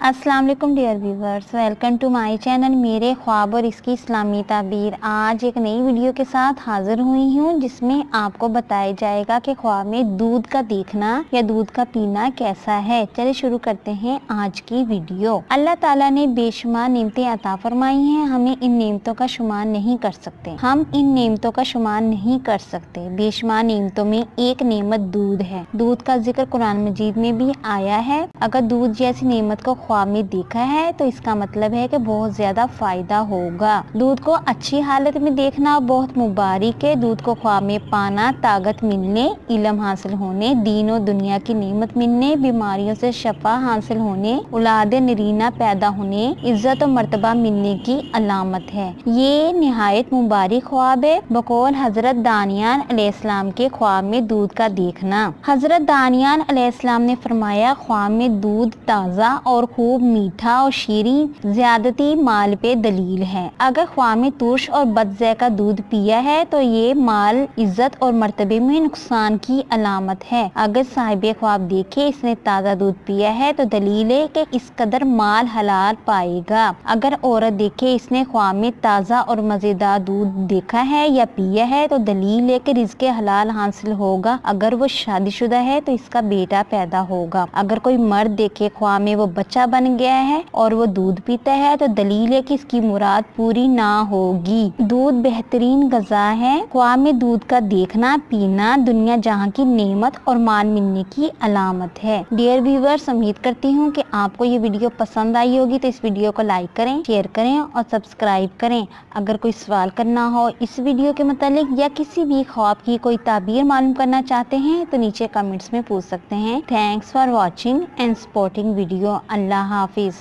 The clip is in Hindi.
अस्सलाम वालेकुम dear viewers, welcome to my channel मेरे ख्वाब और इसकी इस्लामी ताबीर। आज एक नई वीडियो के साथ हाजिर हुई हूँ जिसमें आपको बताया जाएगा कि ख्वाब में दूध का देखना या दूध का पीना कैसा है। चलिए शुरू करते हैं आज की वीडियो। अल्लाह ताला ने बेशुमार नेमतें अता फरमाई हैं, हमें इन नेमतों का शुमार नहीं कर सकते। हम इन नेमतों का शुमार नहीं कर सकते। बेशुमार नेमतों में एक नेमत दूध है। दूध का जिक्र कुरान मजीद में भी आया है। अगर दूध जैसी नेमत को ख्वाब में देखा है तो इसका मतलब है कि बहुत ज्यादा फायदा होगा। दूध को अच्छी हालत में देखना बहुत मुबारक है। दूध को ख्वाब में पाना ताकत मिलने, इल्म हासिल होने, दीन और दुनिया की नेमत मिलने, बीमारियों से शफा हासिल होने, औलाद नरीना पैदा होने, इज्जत और मर्तबा मिलने की अलामत है। ये निहायत मुबारक ख्वाब है। बकौल हजरत दानियान अलैहिस्सलाम के ख्वाब में दूध का देखना। हजरत दानियान अलैहिस्सलाम ने फरमाया, ख्वाब में दूध ताज़ा और खूब मीठा और शीरीं ज्यादती माल पे दलील है। अगर ख्वाब में तुर्श और बदज़ैका दूध पिया है तो ये माल, इज्जत और मर्तबे में नुकसान की अलामत है। अगर साहिब ख्वाब देखे इसने ताज़ा दूध पिया है तो दलील है कि इस कदर माल हलाल पाएगा। अगर औरत देखे इसने ख्वाब में ताज़ा और मज़ेदार दूध देखा है या पिया है तो दलील है कि रिज़्क़े हलाल हासिल होगा। अगर वो शादीशुदा है तो इसका बेटा पैदा होगा। अगर कोई मर्द देखे ख्वाब में वो बच्चा बन गया है और वो दूध पीता है तो दलील है कि इसकी मुराद पूरी ना होगी। दूध बेहतरीन गज़ा है। ख्वाब में दूध का देखना पीना दुनिया जहां की नेमत और मान मिलने की अलामत है। डियर व्यूअर्स, उम्मीद करती हूँ कि आपको ये वीडियो पसंद आई होगी, तो इस वीडियो को लाइक करें, शेयर करें और सब्सक्राइब करें। अगर कोई सवाल करना हो इस वीडियो के मुतालिक या किसी भी ख्वाब की कोई ताबीर मालूम करना चाहते हैं तो नीचे कमेंट्स में पूछ सकते हैं। Thanks for watching and supporting video. Allah Hafiz.